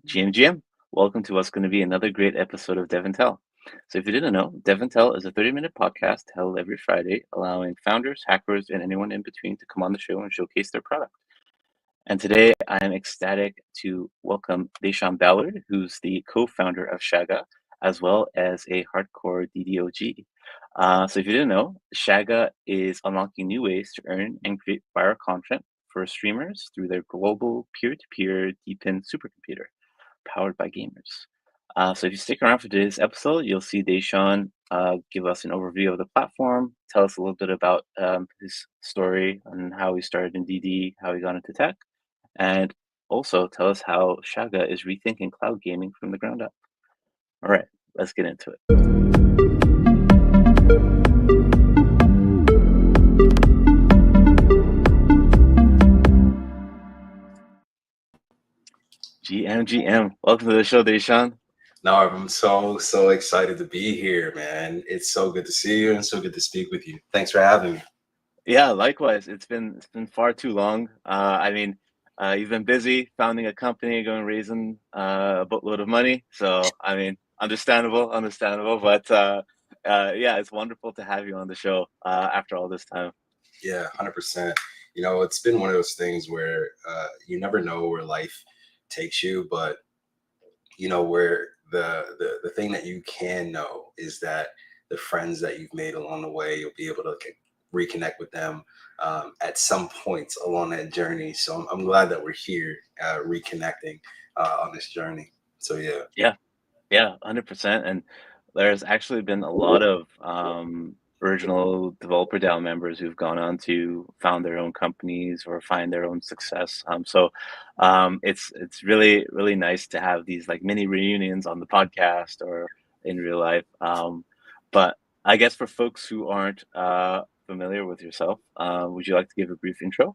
GM, welcome to what's going to be another great episode of DevNTell. So, if you didn't know, DevNTell is a 30-minute podcast held every Friday, allowing founders, hackers, and anyone in between to come on the show and showcase their product. And today, I am ecstatic to welcome Daeshawn Ballard, who's the co-founder of Shaga, as well as a hardcore DDOG. So, if you didn't know, Shaga is unlocking new ways to earn and create viral content for streamers through their global peer-to-peer DePIN supercomputer powered by gamers. So if you stick around for today's episode, you'll see Daeshawn give us an overview of the platform, tell us a little bit about his story and how he started in DD, how he got into tech, and also tell us how Shaga is rethinking cloud gaming from the ground up. All right, let's get into it. GM, welcome to the show, Daeshawn. No, I'm so excited to be here, man. It's so good to see you and so good to speak with you. Thanks for having me. Yeah, likewise. It's been far too long. You've been busy founding a company, going raising a boatload of money. So understandable. But yeah, it's wonderful to have you on the show after all this time. Yeah, 100%. It's been one of those things where you never know where life takes you, but where the thing that you can know is that the friends that you've made along the way, you'll be able to reconnect with them at some points along that journey. So I'm glad that we're here reconnecting on this journey. So yeah. Yeah, 100%. And there's actually been a lot of original developer DAO members who've gone on to found their own companies or find their own success. It's really nice to have these like mini reunions on the podcast or in real life. But I guess for folks who aren't familiar with yourself, would you like to give a brief intro?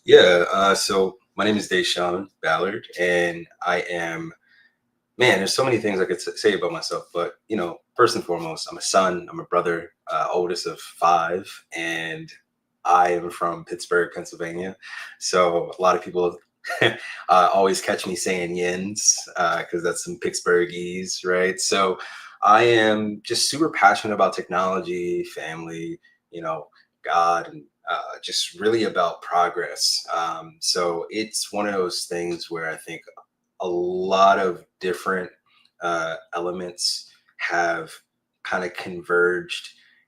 Yeah, so my name is Daeshawn Ballard, and I am, man, there's so many things I could say about myself, but, first and foremost, I'm a son, I'm a brother, oldest of five, and I am from Pittsburgh, Pennsylvania. So a lot of people always catch me saying yins because that's some Pittsburghese, right? So I am just super passionate about technology, family, you know, God, and just really about progress. So it's one of those things where I think a lot of different elements have kind of converged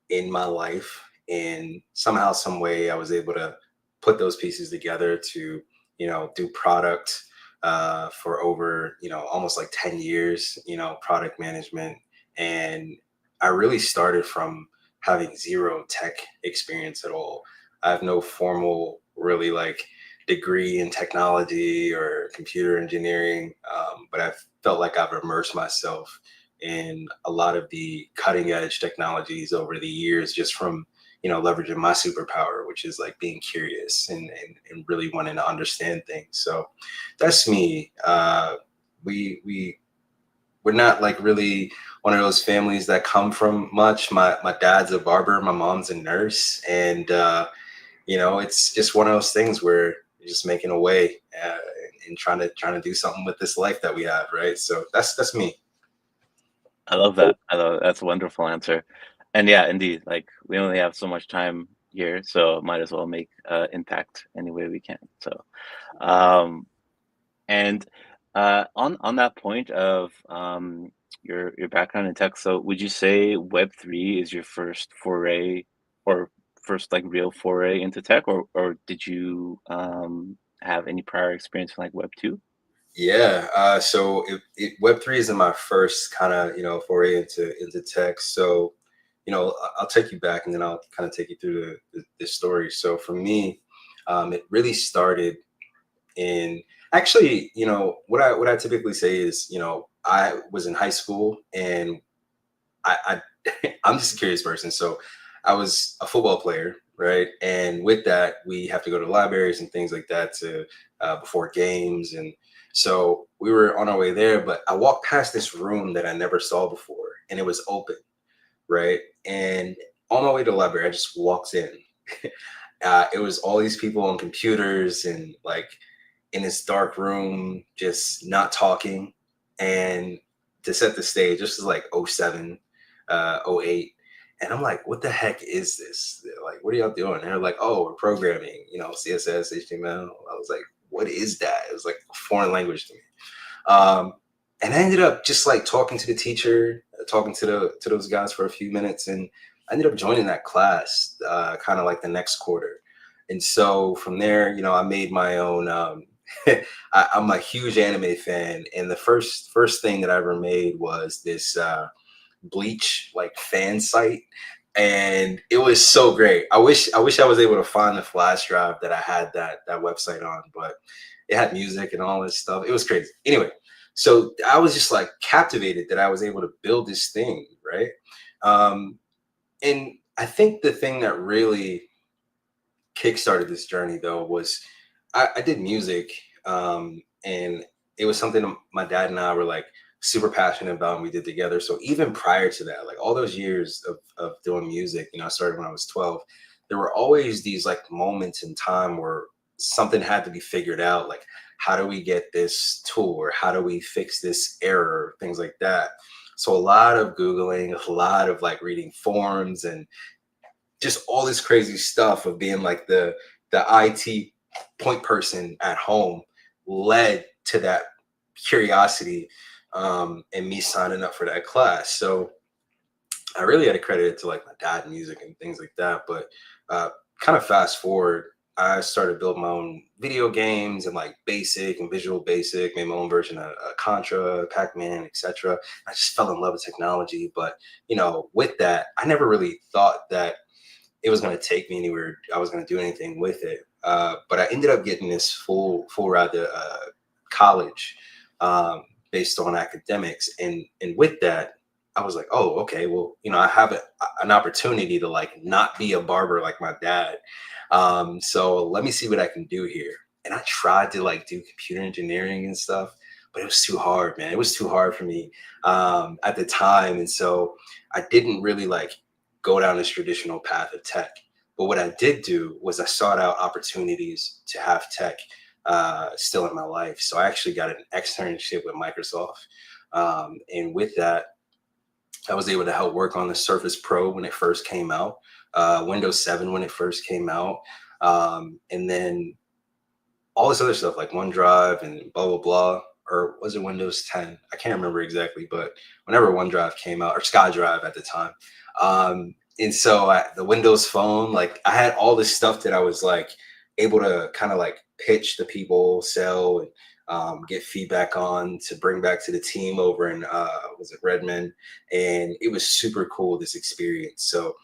in my life, and somehow some way I was able to put those pieces together to do product for over almost like 10 years, product management. And I really started from having zero tech experience at all. I have no formal really like degree in technology or computer engineering, but I've felt like I've immersed myself in a lot of the cutting edge technologies over the years, just from leveraging my superpower, which is like being curious and really wanting to understand things. So that's me. We're not like really one of those families that come from much. My dad's a barber, my mom's a nurse, and it's just one of those things where you're just making a way and trying to do something with this life that we have, right? So that's me. I love that. That's a wonderful answer. And yeah, indeed, like we only have so much time here, so might as well make impact any way we can. So, um, and on that point of your background in tech, so would you say Web3 is your first foray or first like real foray into tech, or did you have any prior experience in like Web2? Yeah. So Web3 isn't my first kind of foray into tech. So I'll take you back, and then I'll kind of take you through the story. So for me, it really started in, actually, what I typically say is, I was in high school, and I'm just a curious person. So I was a football player, right? And with that, we have to go to libraries and things like that to before games. And so we were on our way there, but I walked past this room that I never saw before, and it was open, right? And on my way to the library, I just walked in. It was all these people on computers, and like in this dark room, just not talking. And to set the stage, this was like '07, '08. And I'm like, what the heck is this? They're like, what are y'all doing? And they're like, oh, we're programming, CSS, HTML. I was like, what is that? It was like a foreign language to me. And I ended up just like talking to the teacher, talking to those guys for a few minutes, and I ended up joining that class kind of like the next quarter. And so from there, I made my own. I'm a huge anime fan, and the first thing that I ever made was this Bleach like fan site, and it was so great. I wish I was able to find the flash drive that I had that website on, but it had music and all this stuff. It was crazy. Anyway, so I was just like captivated that I was able to build this thing, right? And I think the thing that really kickstarted this journey though was I did music, and it was something my dad and I were like super passionate about and we did together. So even prior to that, like all those years of doing music, I started when I was 12. There were always these like moments in time where something had to be figured out, like how do we get this tool or how do we fix this error, things like that. So a lot of Googling, a lot of like reading forums and just all this crazy stuff of being like the IT point person at home led to that curiosity, and me signing up for that class. So I really had to credit it to like my dad and music and things like that. But kind of fast forward, I started building my own video games and like Basic and Visual Basic, made my own version of Contra, Pac-Man, etc. I just fell in love with technology. But with that, I never really thought that it was going to take me anywhere. I was going to do anything with it. But I ended up getting this full ride to college, based on academics. And with that, I was like, oh, okay, well, I have an opportunity to like not be a barber like my dad. So let me see what I can do here. And I tried to like do computer engineering and stuff, but it was too hard, man. It was too hard for me at the time. And so I didn't really like go down this traditional path of tech. But what I did do was I sought out opportunities to have tech still in my life. So I actually got an externship with Microsoft. And with that, I was able to help work on the Surface Pro when it first came out, Windows 7 when it first came out, and then all this other stuff like OneDrive and blah, blah, blah. Or was it Windows 10? I can't remember exactly, but whenever OneDrive came out, or SkyDrive at the time. And so the Windows Phone, like I had all this stuff that I was like able to kind of like pitch to people, sell, and get feedback on to bring back to the team over in was it Redmond. And it was super cool, this experience. So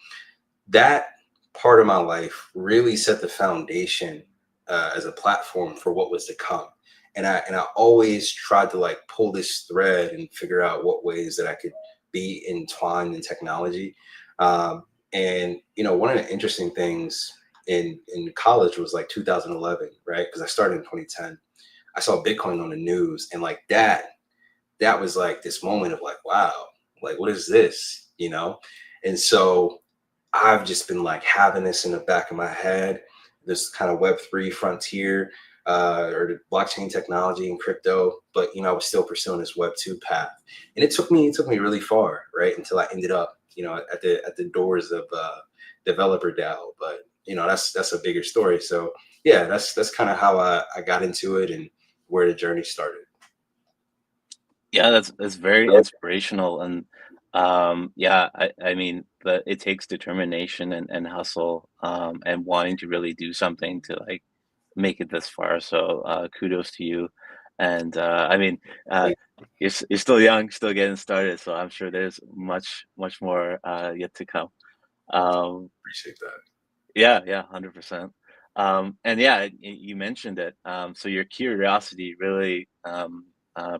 that part of my life really set the foundation as a platform for what was to come. And I always tried to like pull this thread and figure out what ways that I could be entwined in technology. And one of the interesting things in college was like 2011, right? Because I started in 2010. I saw Bitcoin on the news, and like that was like this moment of like, wow, like what is this, And so I've just been like having this in the back of my head, this kind of Web3 frontier, or the blockchain technology and crypto, but I was still pursuing this Web2 path, and it took me really far, right, until I ended up, at the doors of developer DAO. But that's a bigger story. So yeah, that's kind of how I got into it and where the journey started. Yeah, that's very inspirational, and yeah, I mean, but it takes determination and hustle, and wanting to really do something to like make it this far. So kudos to you, and I mean, uh, you're still young, still getting started, so I'm sure there's much more yet to come. Appreciate that. Yeah, yeah, 100%. And yeah, you mentioned it. So your curiosity really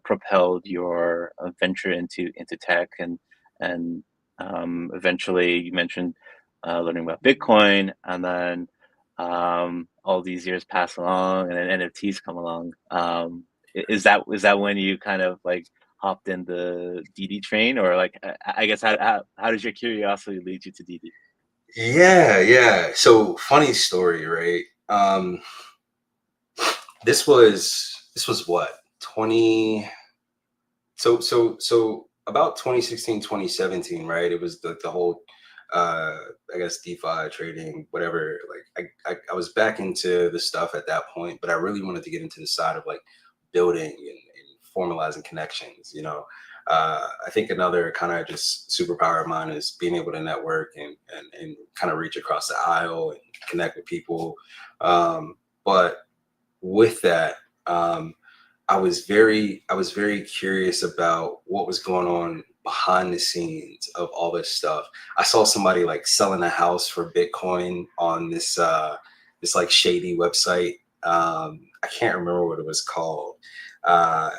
propelled your venture into tech, and eventually you mentioned learning about Bitcoin, and then all these years pass along, and then NFTs come along. Is that when you kind of like hopped in the DD train, or like I guess how does your curiosity lead you to DD? Yeah. So funny story, right? This was what, 20, so about 2016, 2017, right? It was the whole I guess DeFi trading, whatever. Like I was back into the stuff at that point, but I really wanted to get into the side of like building and formalizing connections, you know. I think another kind of just superpower of mine is being able to network and kind of reach across the aisle and connect with people. But with that, I was very curious about what was going on behind the scenes of all this stuff. I saw somebody like selling a house for Bitcoin on this like shady website. I can't remember what it was called. Uh,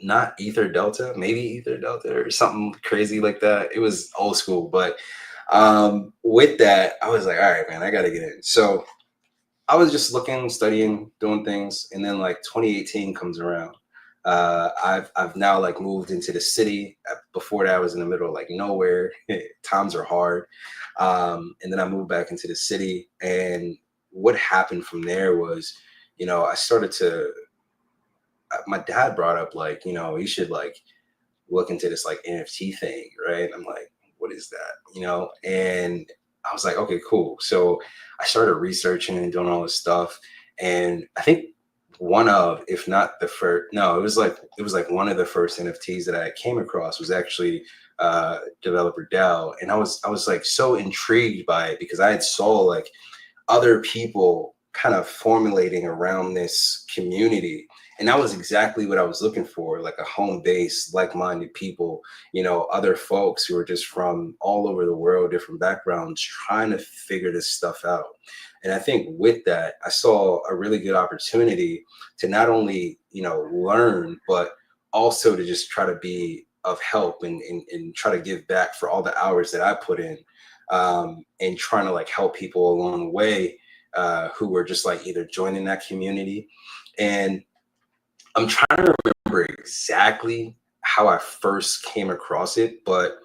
Not Ether Delta, maybe Ether Delta or something crazy like that. It was old school, but with that, I was like, all right, man, I got to get in. So I was just looking, studying, doing things, and then like 2018 comes around. I've now like moved into the city. Before that, I was in the middle of like nowhere. Times are hard, and then I moved back into the city. And what happened from there was, I started to. My dad brought up like, you should like look into this like NFT thing, right? I'm like, what is that? And I was like, okay, cool. So I started researching and doing all this stuff. And I think one of, if not the first, no, it was like one of the first NFTs that I came across was actually developer DAO. And I was like so intrigued by it because I had saw like other people kind of formulating around this community. And that was exactly what I was looking for, like a home base, like-minded people, other folks who are just from all over the world, different backgrounds, trying to figure this stuff out. And I think with that, I saw a really good opportunity to not only, learn, but also to just try to be of help and try to give back for all the hours that I put in, and trying to like help people along the way, who were just like either joining that community. And I'm trying to remember exactly how I first came across it, but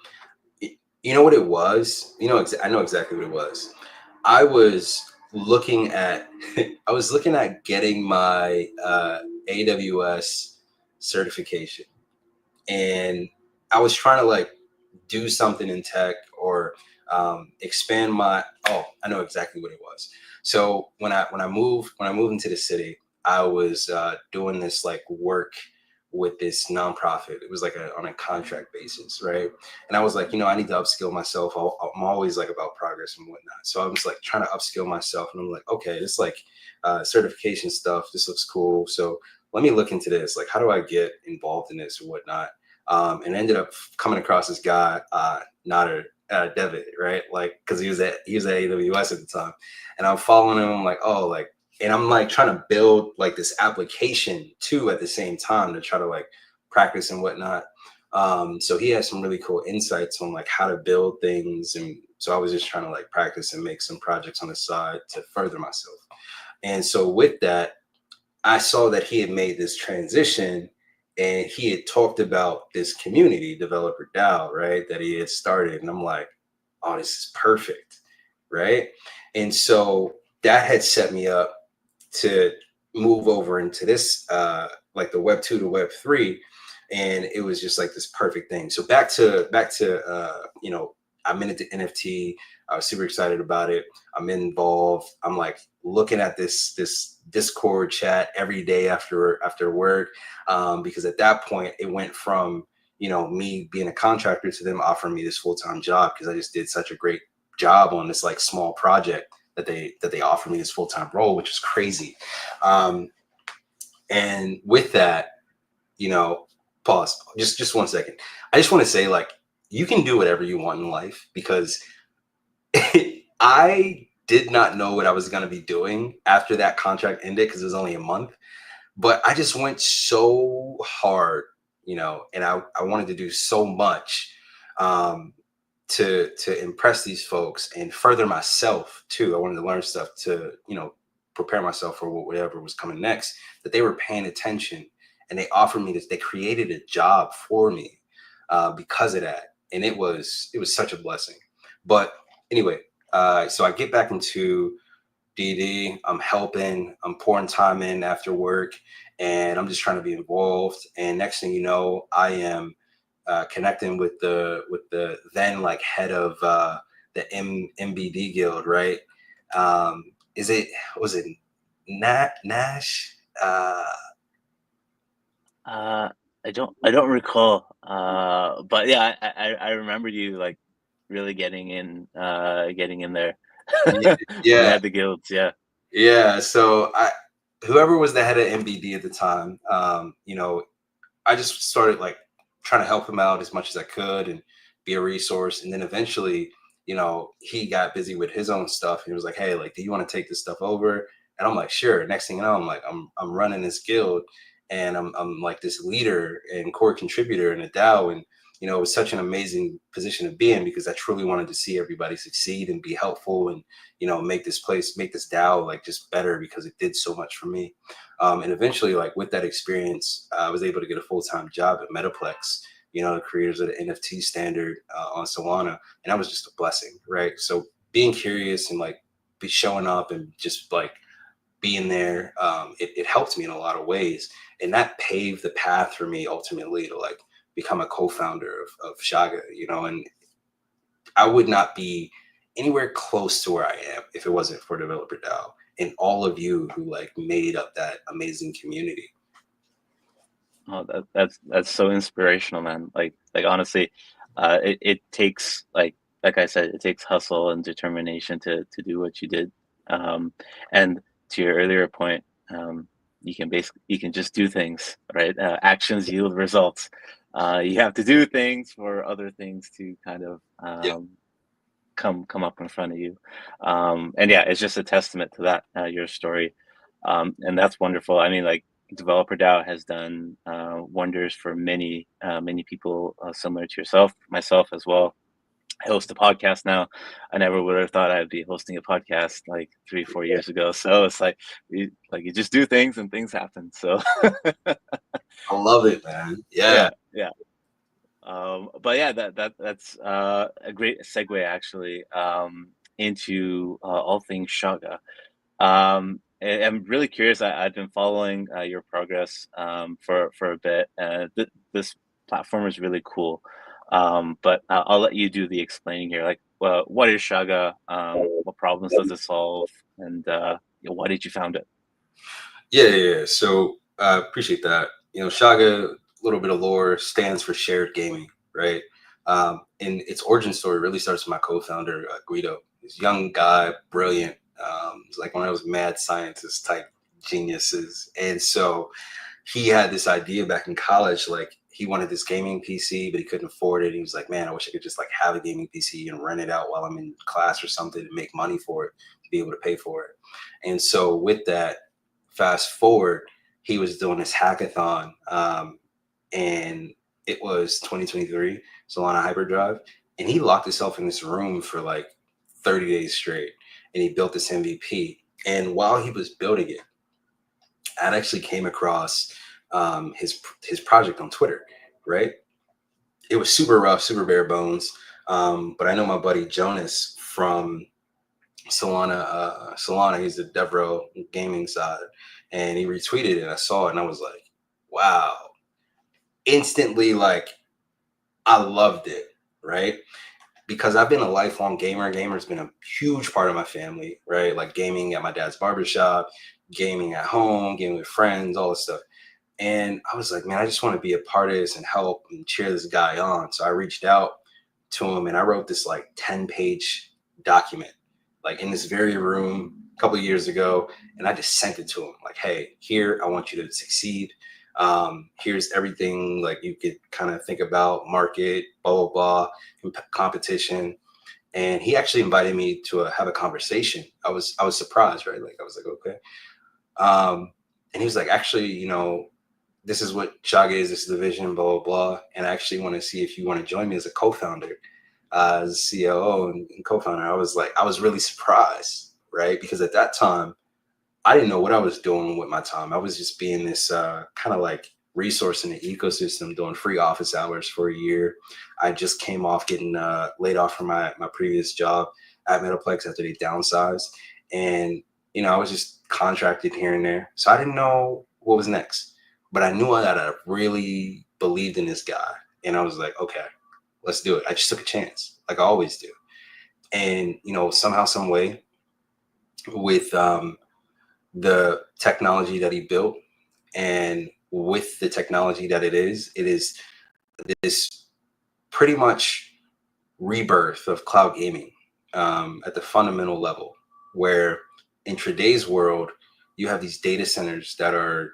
you know what it was? I know exactly what it was. I was looking at I was looking at getting my AWS certification, and I was trying to like do something in tech or expand my. Oh, I know exactly what it was. So when I moved into the city, I was doing this like work with this nonprofit. It was like on a contract basis, right? And I was like, I need to upskill myself. I'm always like about progress and whatnot. So I was like trying to upskill myself, and I'm like, okay, this like certification stuff. This looks cool. So let me look into this. Like, how do I get involved in this or whatnot? And ended up coming across this guy, Nader Devitt, right? Like, because he was at AWS at the time, and I'm following him. I'm like, oh, like, and I'm like trying to build like this application too at the same time to try to like practice and whatnot. So he has some really cool insights on like how to build things, and so I was just trying to like practice and make some projects on the side to further myself. And so with that, I saw that he had made this transition, and he had talked about this community developer DAO, right? That he had started. And I'm like, oh, this is perfect. Right. And so that had set me up to move over into this, like the Web 2 to Web 3. And it was just like this perfect thing. So back to I'm into NFT. I was super excited about it. I'm involved. I'm like looking at this Discord chat every day after work, because at that point it went from me being a contractor to them offering me this full-time job because I just did such a great job on this like small project that they offered me this full-time role, which is crazy. And with that, pause. Just 1 second. I just want to say like you can do whatever you want in life because I did not know what I was going to be doing after that contract ended because it was only a month. But I just went so hard, and I wanted to do so much, to impress these folks and further myself too. I wanted to learn stuff to, prepare myself for whatever was coming next, that they were paying attention and they offered me this. They created a job for me because of that. And it was such a blessing. But anyway, so I get back into DD. I'm helping. I'm pouring time in after work, and I'm just trying to be involved. And next thing you know, I am connecting with the then like head of the MBD guild, right? Is it was it Nash? Uh, I don't recall. But yeah, I remember you like really getting in there when they Yeah, had the guilds. Yeah. yeah. So whoever was the head of MBD at the time, I just started like trying to help him out as much as I could and be a resource. And then eventually, he got busy with his own stuff. And he was like, "Hey, like, do you want to take this stuff over?" And I'm like, "Sure." Next thing you know, I'm running this guild, and I'm like this leader and core contributor in a DAO. And it was such an amazing position to be in because I truly wanted to see everybody succeed and be helpful and make this DAO like just better because it did so much for me. And eventually, like with that experience, I was able to get a full-time job at Metaplex, the creators of the NFT standard on Solana. And that was just a blessing, right? So being curious and like be showing up and just like being there, it helped me in a lot of ways. And that paved the path for me ultimately to like become a co-founder of Shaga, and I would not be anywhere close to where I am if it wasn't for Developer DAO and all of you who like made up that amazing community. Oh, that's so inspirational, man. Like honestly, it takes like I said, it takes hustle and determination to do what you did. And to your earlier point, you can just do things, right? Actions yield results. You have to do things for other things to kind of Yeah. come up in front of you. And yeah, it's just a testament to that your story, and that's wonderful. I mean, like Developer DAO has done wonders for many people similar to yourself, myself as well. I host a podcast now. I never would have thought I'd be hosting a podcast like 3 4 years ago. So it's like you just do things and things happen. So I love it, man. Yeah. yeah, yeah. But yeah, that's a great segue actually into all things Shaga. I'm really curious. I've been following your progress for a bit. This platform is really cool. But I'll let you do the explaining here. Like, what is Shaga? What problems does it solve? And why did you found it? Yeah. So I appreciate that. Shaga, a little bit of lore, stands for shared gaming, right? And its origin story really starts with my co-founder, Guido. This young guy, brilliant. He's like one of those mad scientist type geniuses. And so he had this idea back in college, like he wanted this gaming PC, but he couldn't afford it. He was like, "Man, I wish I could just like have a gaming PC and rent it out while I'm in class or something and make money for it to be able to pay for it." And so with that, fast forward, he was doing this hackathon, and it was 2023 Solana Hyperdrive, and he locked himself in this room for like 30 days straight, and he built this MVP. And while he was building it, I actually came across his project on Twitter, right? It was super rough, super bare bones. But I know my buddy Jonas from Solana, he's the DevRel gaming side, and he retweeted it. And I saw it, and I was like, "Wow!" Instantly, like I loved it, right? Because I've been a lifelong gamer. Gamer's been a huge part of my family, right? Like gaming at my dad's barbershop, gaming at home, gaming with friends, all this stuff. And I was like, man, I just want to be a part of this and help and cheer this guy on. So I reached out to him and I wrote this like 10-page document, like in this very room a couple of years ago. And I just sent it to him like, "Hey, here, I want you to succeed. Here's everything like you could kind of think about market, blah, blah, blah, competition." And he actually invited me to have a conversation. I was surprised, right? Like I was like, okay. And he was like, "Actually, this is what Shaga is, this is the vision, blah, blah, blah. And I actually want to see if you want to join me as a co-founder, as COO and co-founder." I was really surprised, right? Because at that time, I didn't know what I was doing with my time. I was just being this kind of like resource in the ecosystem, doing free office hours for a year. I just came off getting laid off from my previous job at Metaplex after they downsized. And I was just contracted here and there. So I didn't know what was next. But I knew that I really believed in this guy. And I was like, okay, let's do it. I just took a chance, like I always do. And, somehow, some way, with the technology that he built, and with the technology that it is this pretty much rebirth of cloud gaming at the fundamental level, where in today's world, you have these data centers that are,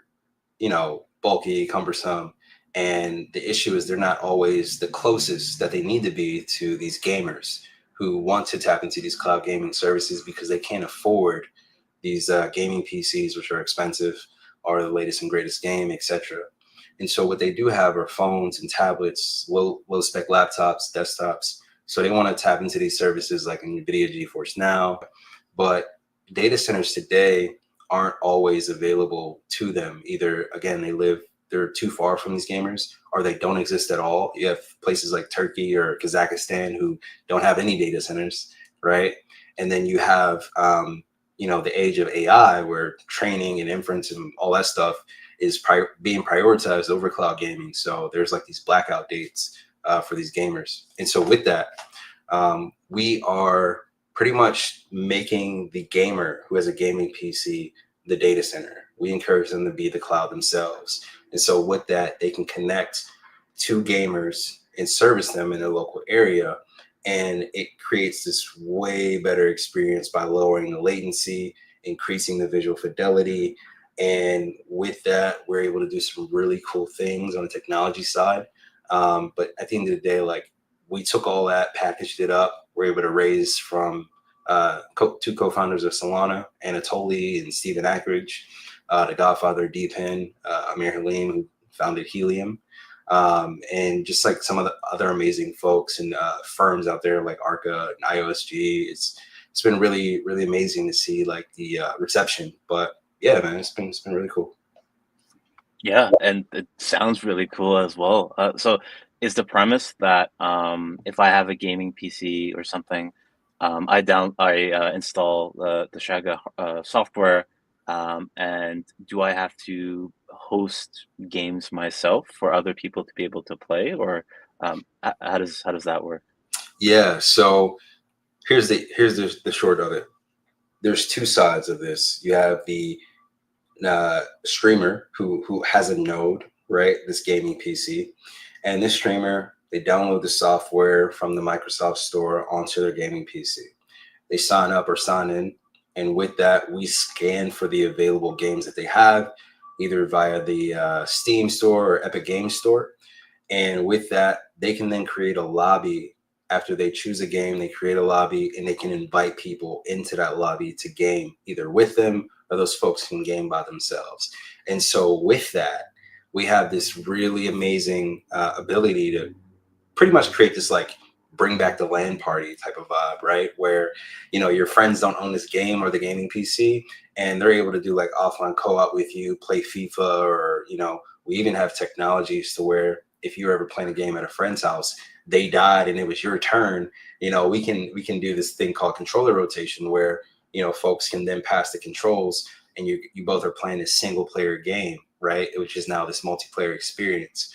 bulky, cumbersome. And the issue is they're not always the closest that they need to be to these gamers who want to tap into these cloud gaming services because they can't afford these gaming PCs, which are expensive, or the latest and greatest game, etc. And so what they do have are phones and tablets, low spec laptops, desktops. So they want to tap into these services like NVIDIA GeForce Now, but data centers today aren't always available to them. Either, again, they're too far from these gamers, or they don't exist at all. You have places like Turkey or Kazakhstan who don't have any data centers, right? And then you have, the age of AI, where training and inference and all that stuff is being prioritized over cloud gaming. So there's like these blackout dates for these gamers. And so with that, we are pretty much making the gamer who has a gaming PC the data center. We encourage them to be the cloud themselves. And so with that, they can connect to gamers and service them in their local area. And it creates this way better experience by lowering the latency, increasing the visual fidelity. And with that, we're able to do some really cool things on the technology side. But at the end of the day, like, we took all that, packaged it up. We're able to raise from two co-founders of Solana, Anatoly and Stephen Ackridge, the godfather of DePIN, Amir Halim, who founded Helium, and just like some of the other amazing folks and firms out there like Arca and IOSG. It's been really, really amazing to see like the reception. But yeah, man, it's been really cool. Yeah, and it sounds really cool as well. So is the premise that if I have a gaming PC or something, I install the Shaga software, and do I have to host games myself for other people to be able to play, or how does that work? Yeah. So here's the short of it. There's two sides of this. You have the streamer who has a node, right? This gaming PC, and this streamer, they download the software from the Microsoft Store onto their gaming PC. They sign up or sign in, and with that, we scan for the available games that they have, either via the Steam Store or Epic Games Store. And with that, they can then create a lobby. After they choose a game, they create a lobby, and they can invite people into that lobby to game either with them, or those folks can game by themselves. And so with that, we have this really amazing ability to pretty much create this like bring back the LAN party type of vibe, right? Where, your friends don't own this game or the gaming PC, and they're able to do like offline co-op with you, play FIFA, or, we even have technologies to where if you're ever playing a game at a friend's house, they died and it was your turn, we can do this thing called controller rotation where, folks can then pass the controls, and you both are playing a single player game, right? Which is now this multiplayer experience.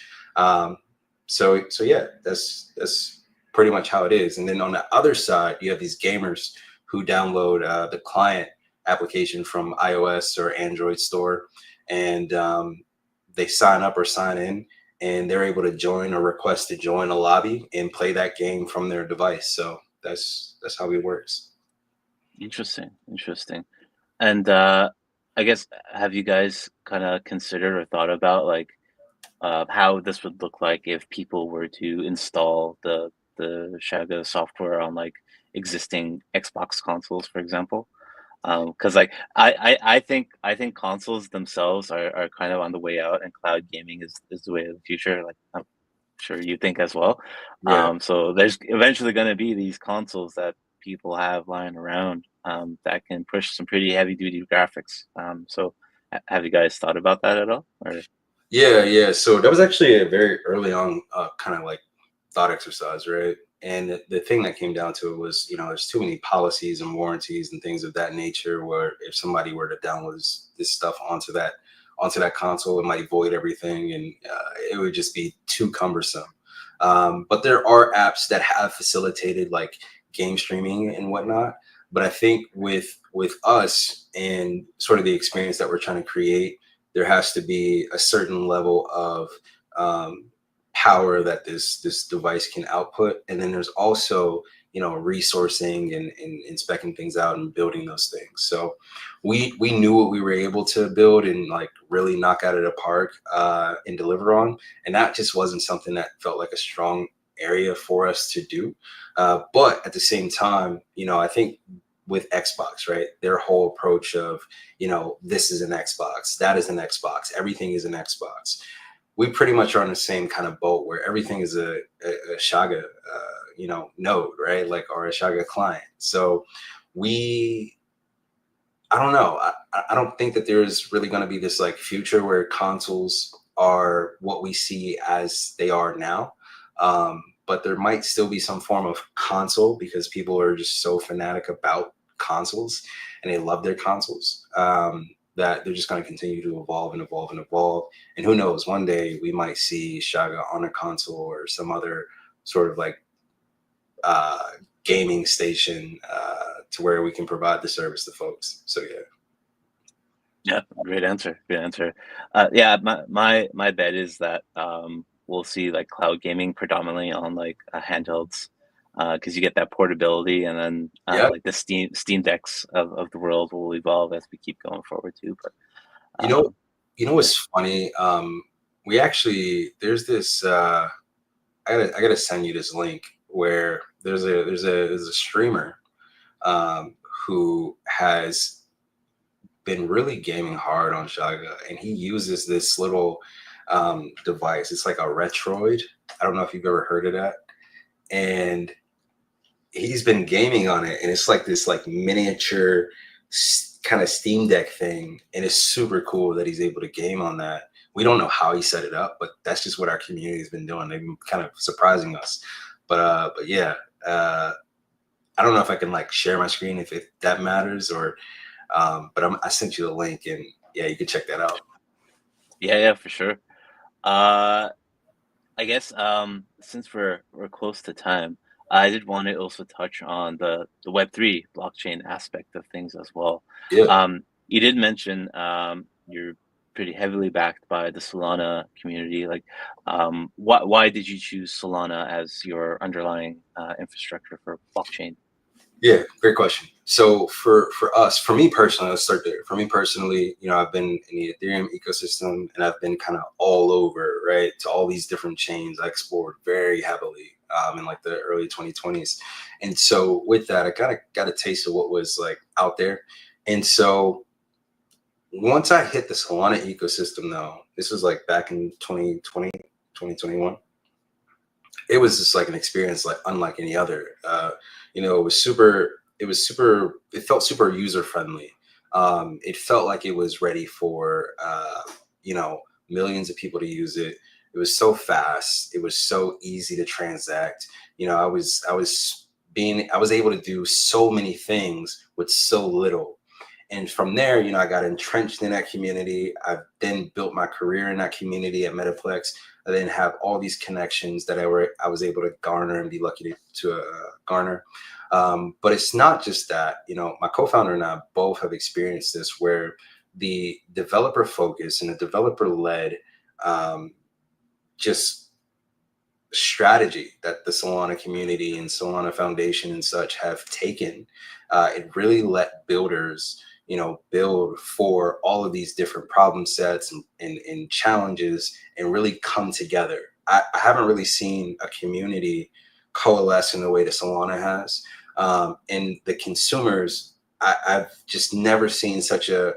So yeah, that's pretty much how it is. And then on the other side, you have these gamers who download the client application from iOS or Android store, and they sign up or sign in, and they're able to join or request to join a lobby and play that game from their device. So that's how it works. Interesting. And I guess, have you guys kind of considered or thought about like how this would look like if people were to install the Shaga software on like existing Xbox consoles, for example? Because like I think consoles themselves are kind of on the way out, and cloud gaming is the way of the future. Like, I'm sure you think as well. Yeah. So there's eventually going to be these consoles that people have lying around that can push some pretty heavy duty graphics. So have you guys thought about that at all? Or Yeah. So that was actually a very early on kind of like thought exercise, right? And the thing that came down to it was, there's too many policies and warranties and things of that nature where if somebody were to download this stuff onto that console, it might void everything, and it would just be too cumbersome. But there are apps that have facilitated like game streaming and whatnot. But I think with us and sort of the experience that we're trying to create, there has to be a certain level of power that this device can output, and then there's also resourcing and speccing things out and building those things. So we knew what we were able to build and like really knock out of the park and deliver on, and that just wasn't something that felt like a strong area for us to do. But at the same time, I think with Xbox, right, their whole approach of this is an Xbox, that is an Xbox, everything is an Xbox. We pretty much are on the same kind of boat where everything is a Shaga, node, right? Like, or a Shaga client. So I don't know. I don't think that there's really going to be this like future where consoles are what we see as they are now. But there might still be some form of console because people are just so fanatic about consoles and they love their consoles. That they're just going to continue to evolve and evolve and evolve. And who knows, one day we might see Shaga on a console or some other sort of like gaming station to where we can provide the service to folks. So yeah. Yeah, great answer. Great answer. Yeah, my bet is that we'll see like cloud gaming predominantly on like handhelds, because you get that portability, and then Yeah. like the Steam Decks of the world will evolve as we keep going forward too. But You know what's funny? We actually there's this. I gotta send you this link where there's a streamer who has been really gaming hard on Shaga, and he uses this little device. It's like a Retroid. I don't know if you've ever heard of that. And he's been gaming on it, and it's like this like miniature kind of Steam Deck thing, and it's super cool that he's able to game on that. We don't know how he set it up, but that's just what our community has been doing. They've been kind of surprising us. But yeah, I don't know if I can like share my screen if that matters, or but I sent you the link, and yeah, you can check that out. Yeah, for sure. I guess since we're close to time, I did want to also touch on the Web3 blockchain aspect of things as well. Yeah. You did mention you're pretty heavily backed by the Solana community. Like, why did you choose Solana as your underlying infrastructure for blockchain? Yeah, great question. So for us, for me personally, let's start there. For me personally, I've been in the Ethereum ecosystem, and I've been kind of all over, right, to all these different chains. I explored very heavily in like the early 2020s. And so with that, I kind of got a taste of what was like out there. And so once I hit the Solana ecosystem, though, this was like back in 2020, 2021. It was just like an experience like unlike any other. It felt super user friendly. It felt like it was ready for millions of people to use it. It was so fast. It was so easy to transact. I was able to do so many things with so little. And from there, I got entrenched in that community. I then built my career in that community at Metaplex. I then have all these connections that I was able to garner and be lucky to garner. But it's not just that. My co-founder and I both have experienced this, where the developer focus and the developer led just strategy that the Solana community and Solana Foundation and such have taken, it really let builders build for all of these different problem sets and challenges and really come together. I haven't really seen a community coalesce in the way that Solana has. And the consumers, I've just never seen such a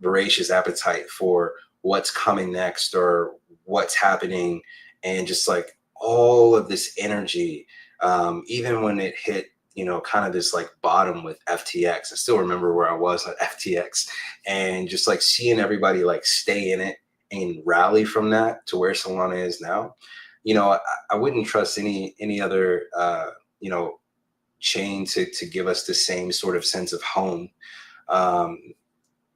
voracious appetite for what's coming next or what's happening, and just like all of this energy, even when it hit kind of this like bottom with FTX. I still remember where I was at FTX, and just like seeing everybody like stay in it and rally from that to where Solana is now. I wouldn't trust any other chain to give us the same sort of sense of home. Um,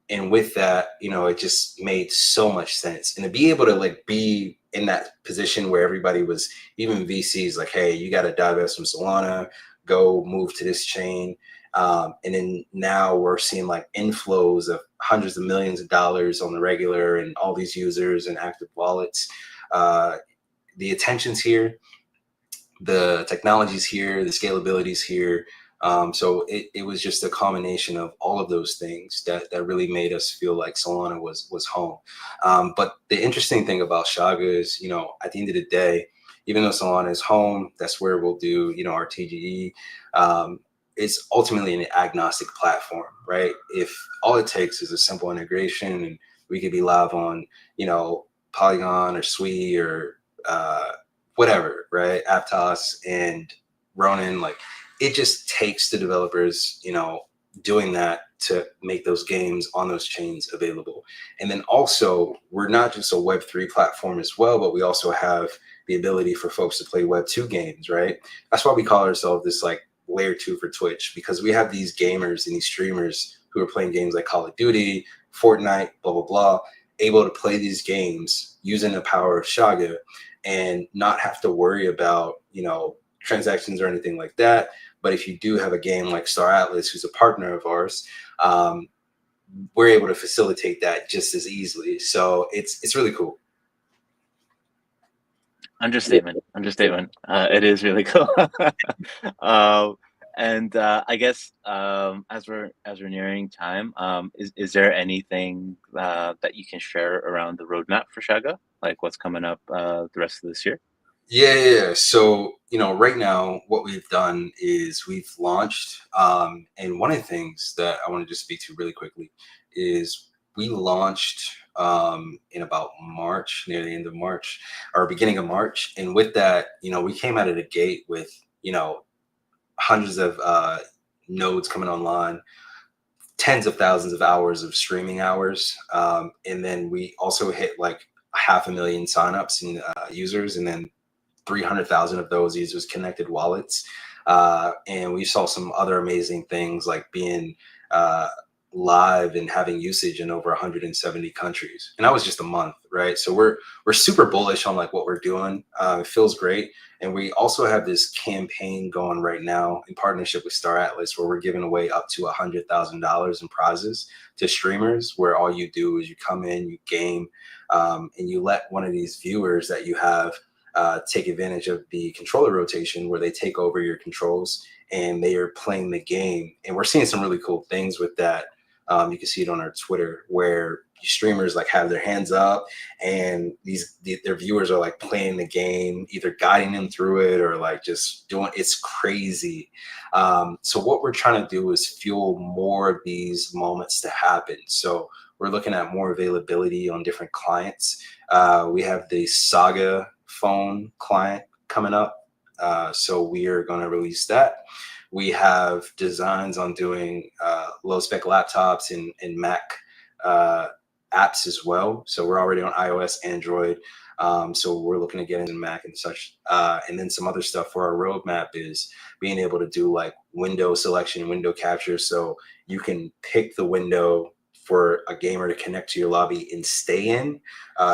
and with that, it just made so much sense. And to be able to like be in that position where everybody was, even VCs, like, hey, you got to divest from Solana, go move to this chain. And then now we're seeing like inflows of hundreds of millions of dollars on the regular, and all these users and active wallets. The attention's here, the technology's here, the scalability's here. So it was just a combination of all of those things that really made us feel like Solana was home. But the interesting thing about Shaga is, at the end of the day, even though Solana is home, that's where we'll do, our TGE. It's ultimately an agnostic platform, right? If all it takes is a simple integration, and we could be live on, Polygon or Sui or whatever, right? Aptos and Ronin, like it just takes the developers, doing that to make those games on those chains available. And then also, we're not just a Web3 platform as well, but we also have the ability for folks to play Web2 games, right? That's why we call ourselves this like layer 2 for Twitch, because we have these gamers and these streamers who are playing games like Call of Duty, Fortnite, blah, blah, blah, able to play these games using the power of Shaga and not have to worry about, transactions or anything like that. But if you do have a game like Star Atlas, who's a partner of ours, we're able to facilitate that just as easily. So it's really cool. Understatement. It is really cool. And I guess as we're nearing time, is there anything that you can share around the roadmap for Shaga, like what's coming up the rest of this year? Yeah. So, right now, what we've done is we've launched, and one of the things that I want to just speak to really quickly is we launched in about March, near the end of March or beginning of March. And with that, we came out of the gate with, hundreds of nodes coming online, tens of thousands of hours of streaming hours. And then we also hit like 500,000 signups and users, and then 300,000 of those users connected wallets. And we saw some other amazing things like being live and having usage in over 170 countries. And that was just a month, right? So we're super bullish on like what we're doing. It feels great. And we also have this campaign going right now in partnership with Star Atlas, where we're giving away up to $100,000 in prizes to streamers, where all you do is you come in, you game, and you let one of these viewers that you have take advantage of the controller rotation, where they take over your controls and they are playing the game. And we're seeing some really cool things with that. You can see it on our Twitter, where streamers like have their hands up and their viewers are like playing the game, either guiding them through it or like just doing, it's crazy. So what we're trying to do is fuel more of these moments to happen. So we're looking at more availability on different clients. We have the Saga phone client coming up. So we are going to release that. We have designs on doing low spec laptops and Mac apps as well. So we're already on iOS, Android. So we're looking to get into Mac and such. And then some other stuff for our roadmap is being able to do like window selection, window capture. So you can pick the window for a gamer to connect to your lobby and stay in.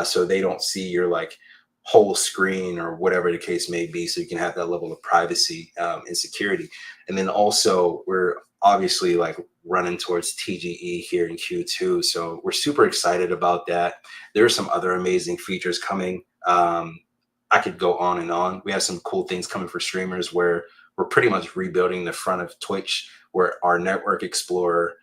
So they don't see your like whole screen or whatever the case may be. So you can have that level of privacy and security. And then also we're obviously like running towards TGE here in Q2. So we're super excited about that. There are some other amazing features coming. I could go on and on. We have some cool things coming for streamers, where we're pretty much rebuilding the front of Twitch, where our network explorer,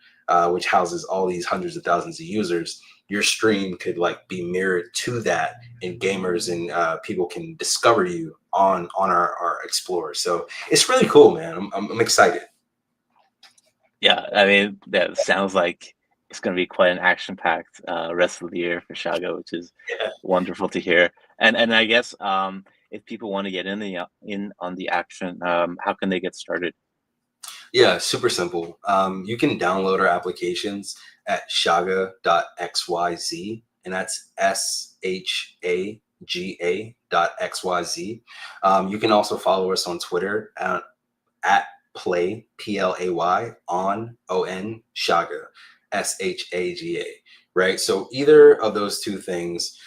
which houses all these hundreds of thousands of users, your stream could like be mirrored to that, and gamers and people can discover you on our explorer. So it's really cool, man. I'm excited. Yeah, I mean, that sounds like it's going to be quite an action-packed rest of the year for Shaga, which is wonderful to hear. And I guess if people want to get in on the action, how can they get started? Yeah, super simple. You can download our applications at shaga.xyz, and that's SHAGA. DevNTellGA.xyz. You can also follow us on Twitter at play PLAY on Shaga SHAGA. Right. So either of those two things,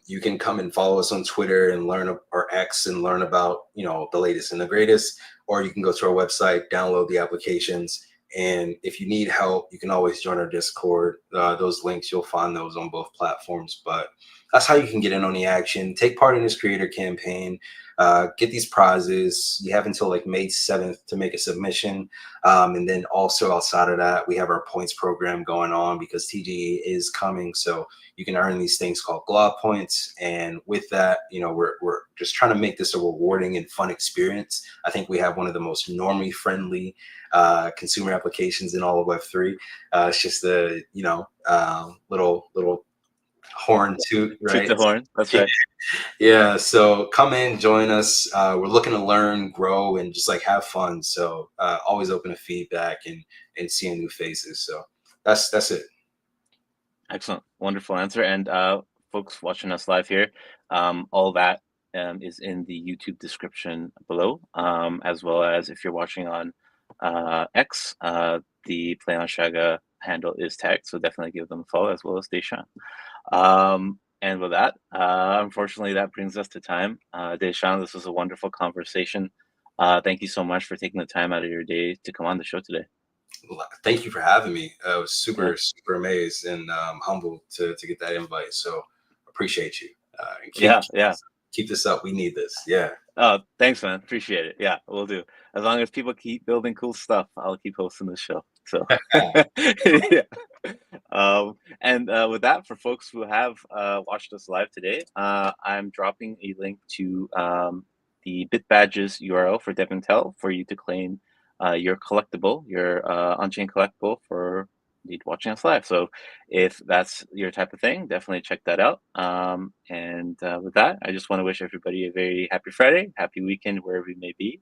you can come and follow us on Twitter and learn, or X, and learn about the latest and the greatest, or you can go to our website, download the applications. And if you need help, you can always join our Discord. Those links, you'll find those on both platforms. But that's how you can get in on the action. Take part in this creator campaign. Get these prizes. You have until like May 7th to make a submission. And then also outside of that, we have our points program going on because TGE is coming. So you can earn these things called glob points. And with that, we're just trying to make this a rewarding and fun experience. I think we have one of the most normie friendly consumer applications in all of Web3. It's just the, little horn toot, right? Toot the horn. That's right. Yeah, so come in, join us. We're looking to learn, grow, and just like have fun. So always open to feedback and seeing new faces. So that's it. Excellent. Wonderful answer. And folks watching us live here, all that is in the YouTube description below, as well as if you're watching on X, the Play on Shaga handle is tagged. So definitely give them a follow, as well as Daeshawn. And with that, unfortunately, that brings us to time. Daeshawn, this was a wonderful conversation. Thank you so much for taking the time out of your day to come on the show today. Thank you for having me. I was super amazed and humbled to get that invite. So appreciate you. And keep this up. We need this. Yeah. Oh, thanks, man. Appreciate it. Yeah, we'll do. As long as people keep building cool stuff, I'll keep hosting this show. So, yeah. And with that, for folks who have watched us live today, I'm dropping a link to the BitBadges URL for DevNTell for you to claim your collectible, your on-chain collectible for indeed watching us live. So if that's your type of thing, definitely check that out. And with that, I just want to wish everybody a very happy Friday, happy weekend, wherever you may be.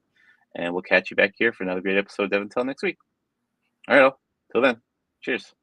And we'll catch you back here for another great episode of DevNTell next week. All right, till then, cheers.